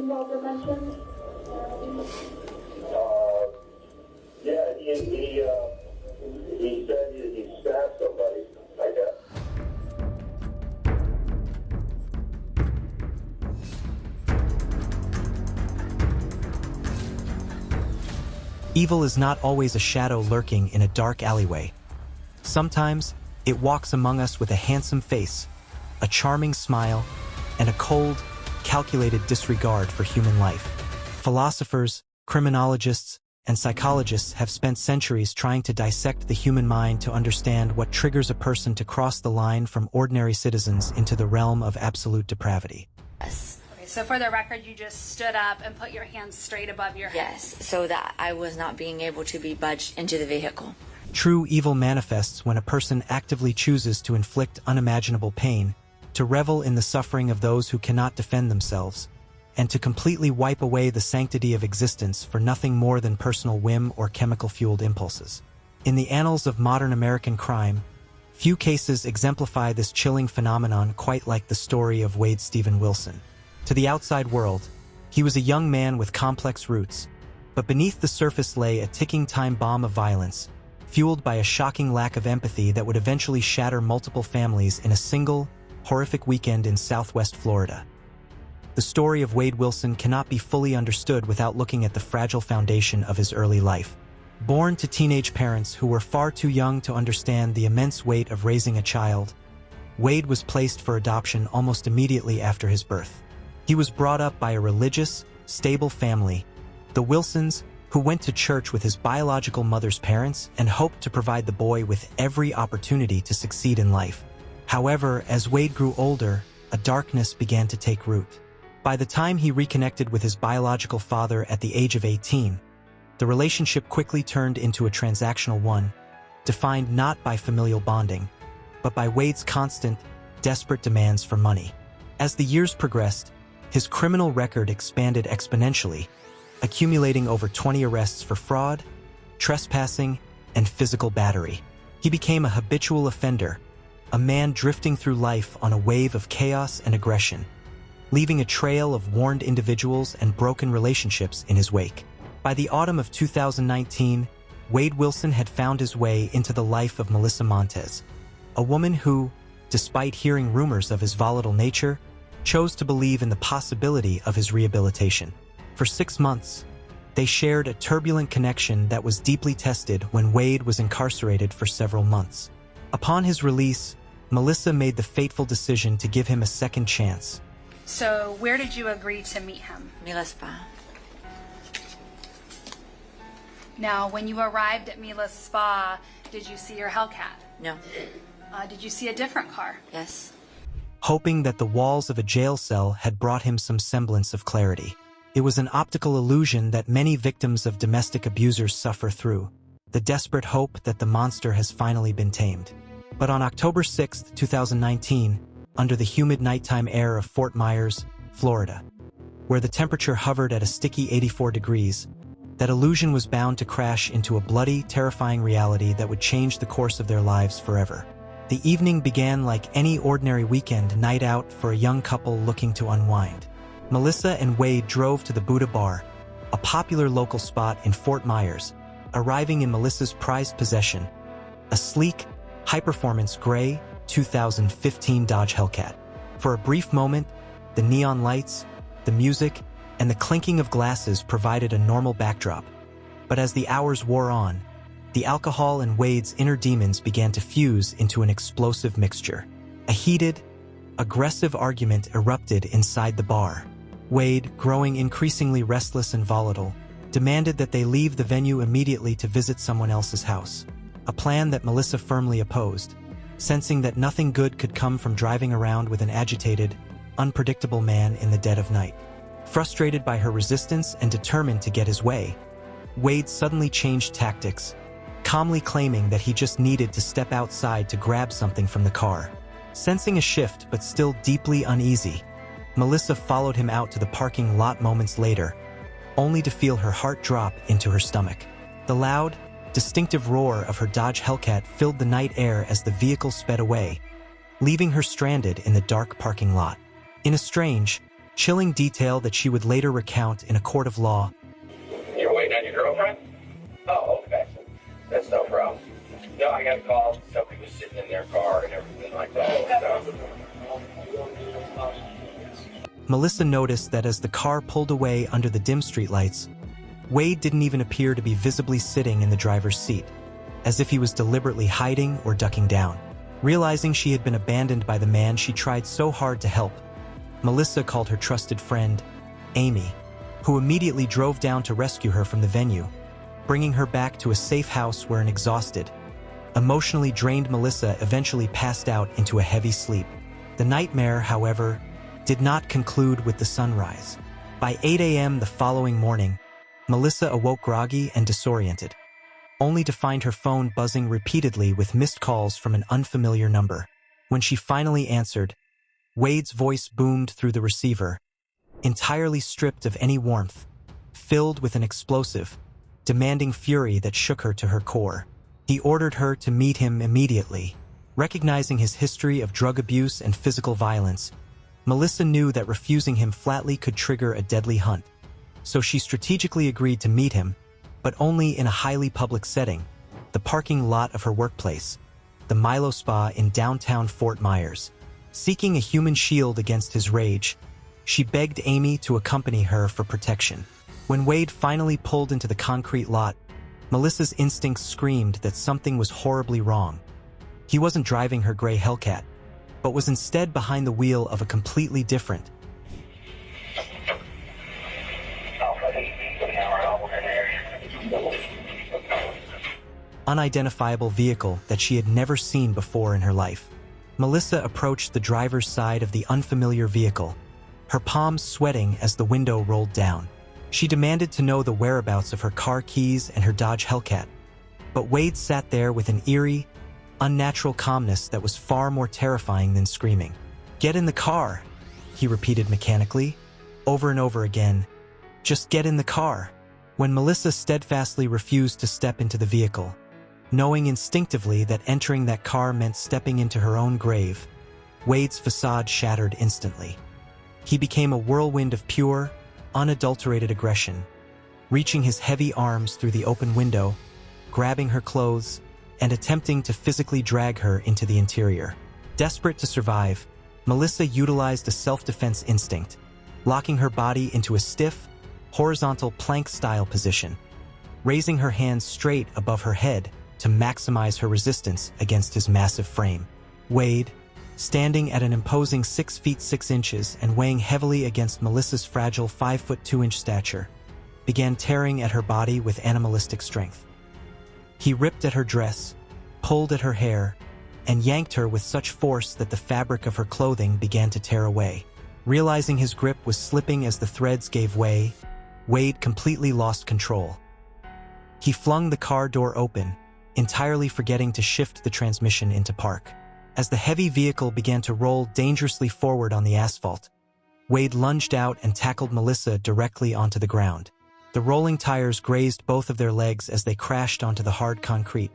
involved or mentioned? Yeah, he said he stabbed somebody, I guess. Evil is not always a shadow lurking in a dark alleyway. Sometimes, it walks among us with a handsome face, a charming smile, and a cold, calculated disregard for human life. Philosophers, criminologists, and psychologists have spent centuries trying to dissect the human mind to understand what triggers a person to cross the line from ordinary citizens into the realm of absolute depravity. Yes. Okay, so for the record, you just stood up and put your hands straight above your head. Yes, so that I was not being able to be budged into the vehicle. True evil manifests when a person actively chooses to inflict unimaginable pain, to revel in the suffering of those who cannot defend themselves, and to completely wipe away the sanctity of existence for nothing more than personal whim or chemical-fueled impulses. In the annals of modern American crime, few cases exemplify this chilling phenomenon quite like the story of Wade Stephen Wilson. To the outside world, he was a young man with complex roots, but beneath the surface lay a ticking time bomb of violence, fueled by a shocking lack of empathy that would eventually shatter multiple families in a single, horrific weekend in Southwest Florida. The story of Wade Wilson cannot be fully understood without looking at the fragile foundation of his early life. Born to teenage parents who were far too young to understand the immense weight of raising a child, Wade was placed for adoption almost immediately after his birth. He was brought up by a religious, stable family, the Wilsons, who went to church with his biological mother's parents and hoped to provide the boy with every opportunity to succeed in life. However, as Wade grew older, a darkness began to take root. By the time he reconnected with his biological father at the age of 18, the relationship quickly turned into a transactional one, defined not by familial bonding, but by Wade's constant, desperate demands for money. As the years progressed, his criminal record expanded exponentially, accumulating over 20 arrests for fraud, trespassing, and physical battery. He became a habitual offender, a man drifting through life on a wave of chaos and aggression, leaving a trail of warned individuals and broken relationships in his wake. By the autumn of 2019, Wade Wilson had found his way into the life of Melissa Montez, a woman who, despite hearing rumors of his volatile nature, chose to believe in the possibility of his rehabilitation. For 6 months, they shared a turbulent connection that was deeply tested when Wade was incarcerated for several months. Upon his release, Melissa made the fateful decision to give him a second chance. So where did you agree to meet him? Mila Spa. Now, when you arrived at Mila's Spa, did you see your Hellcat? No. Did you see a different car? Yes. Hoping that the walls of a jail cell had brought him some semblance of clarity. It was an optical illusion that many victims of domestic abusers suffer through, the desperate hope that the monster has finally been tamed. But on October 6, 2019, under the humid nighttime air of Fort Myers, Florida, where the temperature hovered at a sticky 84 degrees, that illusion was bound to crash into a bloody, terrifying reality that would change the course of their lives forever. The evening began like any ordinary weekend night out for a young couple looking to unwind. Melissa and Wade drove to the Buddha Bar, a popular local spot in Fort Myers, arriving in Melissa's prized possession, a sleek, high-performance gray 2015 Dodge Hellcat. For a brief moment, the neon lights, the music, and the clinking of glasses provided a normal backdrop. But as the hours wore on, the alcohol and Wade's inner demons began to fuse into an explosive mixture. A heated, aggressive argument erupted inside the bar. Wade, growing increasingly restless and volatile, demanded that they leave the venue immediately to visit someone else's house, a plan that Melissa firmly opposed, sensing that nothing good could come from driving around with an agitated, unpredictable man in the dead of night. Frustrated by her resistance and determined to get his way, Wade suddenly changed tactics, calmly claiming that he just needed to step outside to grab something from the car. Sensing a shift but still deeply uneasy, Melissa followed him out to the parking lot moments later, only to feel her heart drop into her stomach. The loud, distinctive roar of her Dodge Hellcat filled the night air as the vehicle sped away, leaving her stranded in the dark parking lot. In a strange, chilling detail that she would later recount in a court of law. You're waiting on your girlfriend? Oh, okay. That's no problem. No, I got a call. Somebody was sitting in their car and everything like that. So. Melissa noticed that as the car pulled away under the dim streetlights, Wade didn't even appear to be visibly sitting in the driver's seat, as if he was deliberately hiding or ducking down. Realizing she had been abandoned by the man she tried so hard to help, Melissa called her trusted friend, Amy, who immediately drove down to rescue her from the venue, bringing her back to a safe house where an exhausted, emotionally drained Melissa eventually passed out into a heavy sleep. The nightmare, however, did not conclude with the sunrise. By 8 a.m. the following morning, Melissa awoke groggy and disoriented, only to find her phone buzzing repeatedly with missed calls from an unfamiliar number. When she finally answered, Wade's voice boomed through the receiver, entirely stripped of any warmth, filled with an explosive, demanding fury that shook her to her core. He ordered her to meet him immediately. Recognizing his history of drug abuse and physical violence, Melissa knew that refusing him flatly could trigger a deadly hunt. So she strategically agreed to meet him, but only in a highly public setting, the parking lot of her workplace, the Milo Spa in downtown Fort Myers. Seeking a human shield against his rage, she begged Amy to accompany her for protection. When Wade finally pulled into the concrete lot, Melissa's instincts screamed that something was horribly wrong. He wasn't driving her gray Hellcat, but was instead behind the wheel of a completely different, unidentifiable vehicle that she had never seen before in her life. Melissa approached the driver's side of the unfamiliar vehicle, her palms sweating as the window rolled down. She demanded to know the whereabouts of her car keys and her Dodge Hellcat, but Wade sat there with an eerie, unnatural calmness that was far more terrifying than screaming. "Get in the car," he repeated mechanically, over and over again. "Just get in the car." When Melissa steadfastly refused to step into the vehicle, knowing instinctively that entering that car meant stepping into her own grave, Wade's facade shattered instantly. He became a whirlwind of pure, unadulterated aggression, reaching his heavy arms through the open window, grabbing her clothes, and attempting to physically drag her into the interior. Desperate to survive, Melissa utilized a self-defense instinct, locking her body into a stiff, horizontal plank-style position, raising her hands straight above her head to maximize her resistance against his massive frame. Wade, standing at an imposing 6 feet 6 inches and weighing heavily against Melissa's fragile 5 foot 2 inch stature, began tearing at her body with animalistic strength. He ripped at her dress, pulled at her hair, and yanked her with such force that the fabric of her clothing began to tear away. Realizing his grip was slipping as the threads gave way, Wade completely lost control. He flung the car door open, entirely forgetting to shift the transmission into park. As the heavy vehicle began to roll dangerously forward on the asphalt, Wade lunged out and tackled Melissa directly onto the ground. The rolling tires grazed both of their legs as they crashed onto the hard concrete,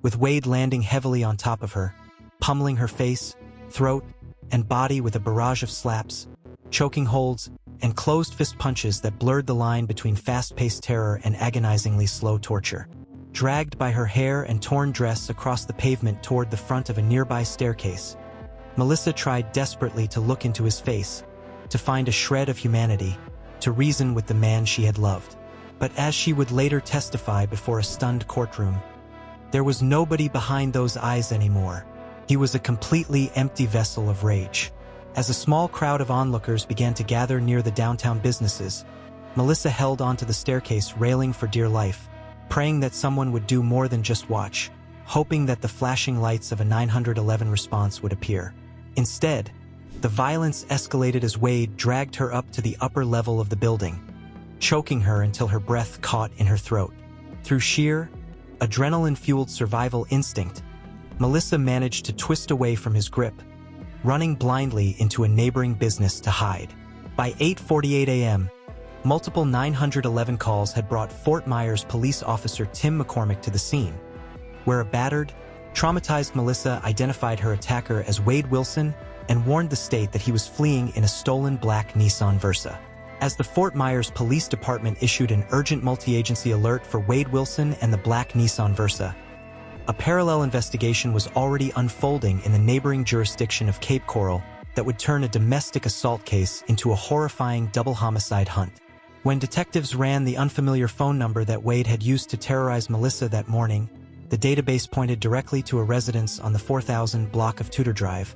with Wade landing heavily on top of her, pummeling her face, throat, and body with a barrage of slaps, choking holds, and closed-fist punches that blurred the line between fast-paced terror and agonizingly slow torture. Dragged by her hair and torn dress across the pavement toward the front of a nearby staircase, Melissa tried desperately to look into his face, to find a shred of humanity, to reason with the man she had loved. But as she would later testify before a stunned courtroom, there was nobody behind those eyes anymore. He was a completely empty vessel of rage. As a small crowd of onlookers began to gather near the downtown businesses, Melissa held onto the staircase railing for dear life, praying that someone would do more than just watch, hoping that the flashing lights of a 911 response would appear. Instead, the violence escalated as Wade dragged her up to the upper level of the building, choking her until her breath caught in her throat. Through sheer, adrenaline-fueled survival instinct, Melissa managed to twist away from his grip, running blindly into a neighboring business to hide. By 8:48 a.m., multiple 911 calls had brought Fort Myers police officer Tim McCormick to the scene, where a battered, traumatized Melissa identified her attacker as Wade Wilson and warned the state that he was fleeing in a stolen black Nissan Versa. As the Fort Myers Police Department issued an urgent multi-agency alert for Wade Wilson and the black Nissan Versa, a parallel investigation was already unfolding in the neighboring jurisdiction of Cape Coral that would turn a domestic assault case into a horrifying double homicide hunt. When detectives ran the unfamiliar phone number that Wade had used to terrorize Melissa that morning, the database pointed directly to a residence on the 4000 block of Tudor Drive,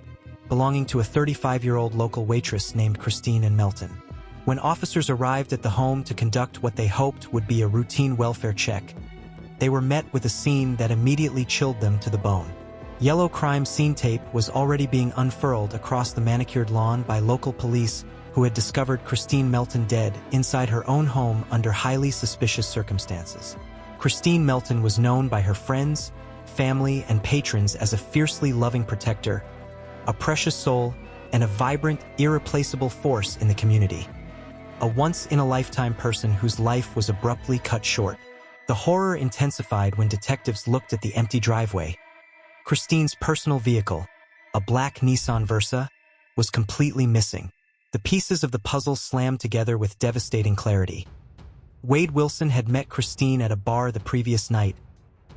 belonging to a 35-year-old local waitress named Christine in Melton. When officers arrived at the home to conduct what they hoped would be a routine welfare check, they were met with a scene that immediately chilled them to the bone. Yellow crime scene tape was already being unfurled across the manicured lawn by local police who had discovered Christine Melton dead inside her own home under highly suspicious circumstances. Christine Melton was known by her friends, family, and patrons as a fiercely loving protector, a precious soul, and a vibrant, irreplaceable force in the community. A once-in-a-lifetime person whose life was abruptly cut short. The horror intensified when detectives looked at the empty driveway. Christine's personal vehicle, a black Nissan Versa, was completely missing. The pieces of the puzzle slammed together with devastating clarity. Wade Wilson had met Christine at a bar the previous night,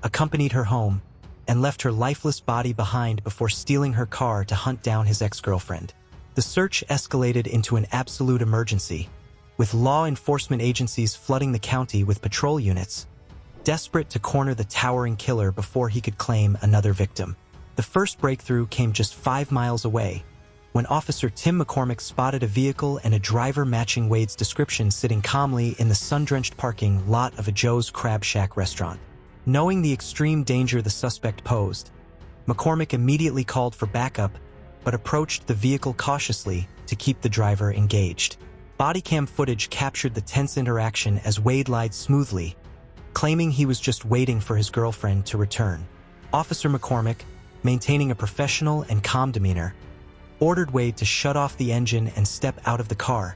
accompanied her home, and left her lifeless body behind before stealing her car to hunt down his ex-girlfriend. The search escalated into an absolute emergency, with law enforcement agencies flooding the county with patrol units, desperate to corner the towering killer before he could claim another victim. The first breakthrough came just 5 miles away, when Officer Tim McCormick spotted a vehicle and a driver matching Wade's description sitting calmly in the sun-drenched parking lot of a Joe's Crab Shack restaurant. Knowing the extreme danger the suspect posed, McCormick immediately called for backup, but approached the vehicle cautiously to keep the driver engaged. Bodycam footage captured the tense interaction as Wade lied smoothly, claiming he was just waiting for his girlfriend to return. Officer McCormick, maintaining a professional and calm demeanor, ordered Wade to shut off the engine and step out of the car,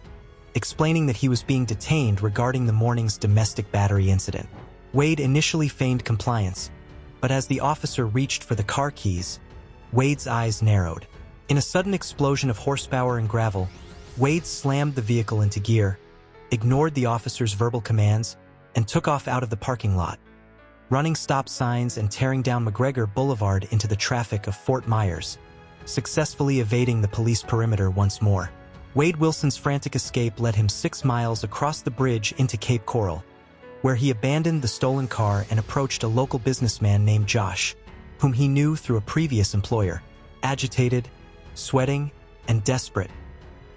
explaining that he was being detained regarding the morning's domestic battery incident. Wade initially feigned compliance, but as the officer reached for the car keys, Wade's eyes narrowed. In a sudden explosion of horsepower and gravel, Wade slammed the vehicle into gear, ignored the officer's verbal commands, and took off out of the parking lot, running stop signs and tearing down McGregor Boulevard into the traffic of Fort Myers, successfully evading the police perimeter once more. Wade Wilson's frantic escape led him 6 miles across the bridge into Cape Coral, where he abandoned the stolen car and approached a local businessman named Josh, whom he knew through a previous employer. Agitated, sweating, and desperate,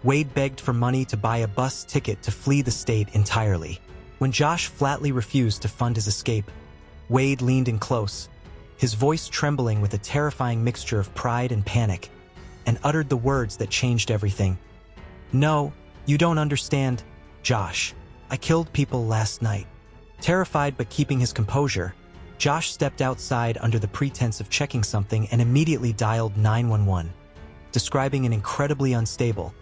Wade begged for money to buy a bus ticket to flee the state entirely. When Josh flatly refused to fund his escape, Wade leaned in close, his voice trembling with a terrifying mixture of pride and panic, and uttered the words that changed everything. "No, you don't understand, Josh. I killed people last night." Terrified but keeping his composure, Josh stepped outside under the pretense of checking something and immediately dialed 911, describing an incredibly unstable,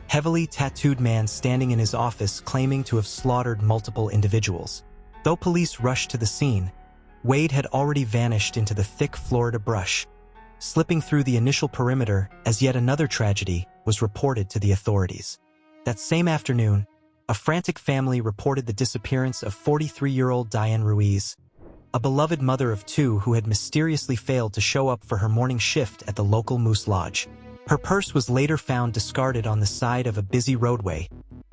heavily tattooed man standing in his office claiming to have slaughtered multiple individuals. Though police rushed to the scene, Wade had already vanished into the thick Florida brush, slipping through the initial perimeter as yet another tragedy was reported to the authorities. That same afternoon, a frantic family reported the disappearance of 43-year-old Diane Ruiz, a beloved mother of 2 who had mysteriously failed to show up for her morning shift at the local Moose Lodge. Her purse was later found discarded on the side of a busy roadway,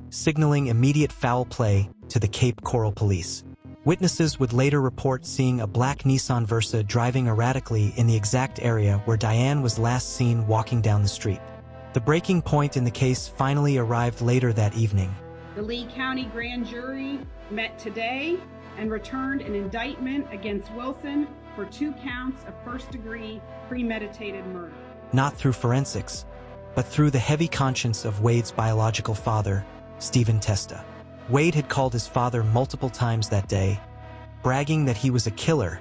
signaling immediate foul play to the Cape Coral police. Witnesses would later report seeing a black Nissan Versa driving erratically in the exact area where Diane was last seen walking down the street. The breaking point in the case finally arrived later that evening. The Lee County Grand Jury met today and returned an indictment against Wilson for 2 counts of first-degree premeditated murder. Not through forensics, but through the heavy conscience of Wade's biological father, Stephen Testa. Wade had called his father multiple times that day, bragging that he was a killer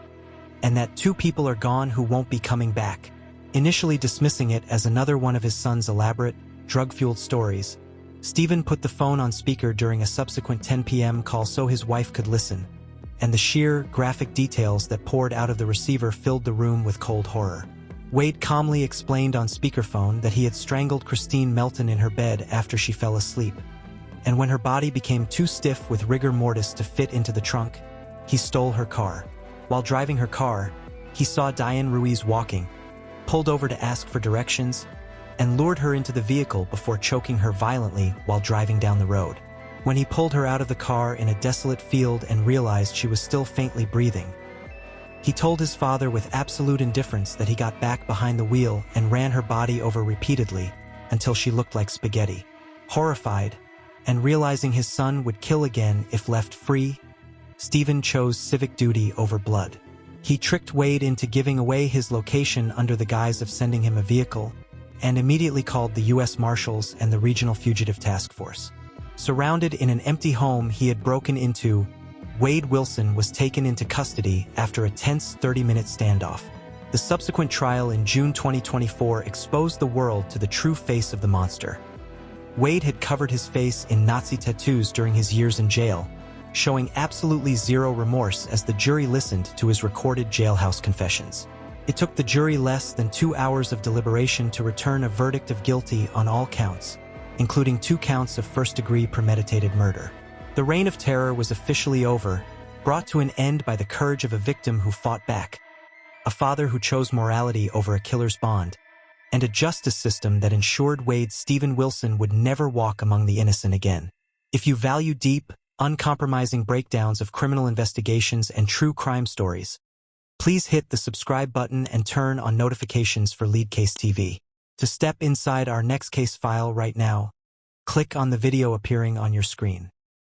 and that 2 people are gone who won't be coming back. Initially dismissing it as another one of his son's elaborate, drug-fueled stories, Stephen put the phone on speaker during a subsequent 10 p.m. call so his wife could listen, and the sheer, graphic details that poured out of the receiver filled the room with cold horror. Wade calmly explained on speakerphone that he had strangled Christine Melton in her bed after she fell asleep. And when her body became too stiff with rigor mortis to fit into the trunk, he stole her car. While driving her car, he saw Diane Ruiz walking, pulled over to ask for directions, and lured her into the vehicle before choking her violently while driving down the road. When he pulled her out of the car in a desolate field and realized she was still faintly breathing, he told his father with absolute indifference that he got back behind the wheel and ran her body over repeatedly until she looked like spaghetti. Horrified, and realizing his son would kill again if left free, Stephen chose civic duty over blood. He tricked Wade into giving away his location under the guise of sending him a vehicle, and immediately called the U.S. Marshals and the Regional Fugitive Task Force. Surrounded in an empty home he had broken into, Wade Wilson was taken into custody after a tense 30-minute standoff. The subsequent trial in June 2024 exposed the world to the true face of the monster. Wade had covered his face in Nazi tattoos during his years in jail, showing absolutely zero remorse as the jury listened to his recorded jailhouse confessions. It took the jury less than 2 hours of deliberation to return a verdict of guilty on all counts, including 2 counts of first-degree premeditated murder. The reign of terror was officially over, brought to an end by the courage of a victim who fought back, a father who chose morality over a killer's bond, and a justice system that ensured Wade Stephen Wilson would never walk among the innocent again. If you value deep, uncompromising breakdowns of criminal investigations and true crime stories, please hit the subscribe button and turn on notifications for LeadCaseTV. To step inside our next case file right now, click on the video appearing on your screen.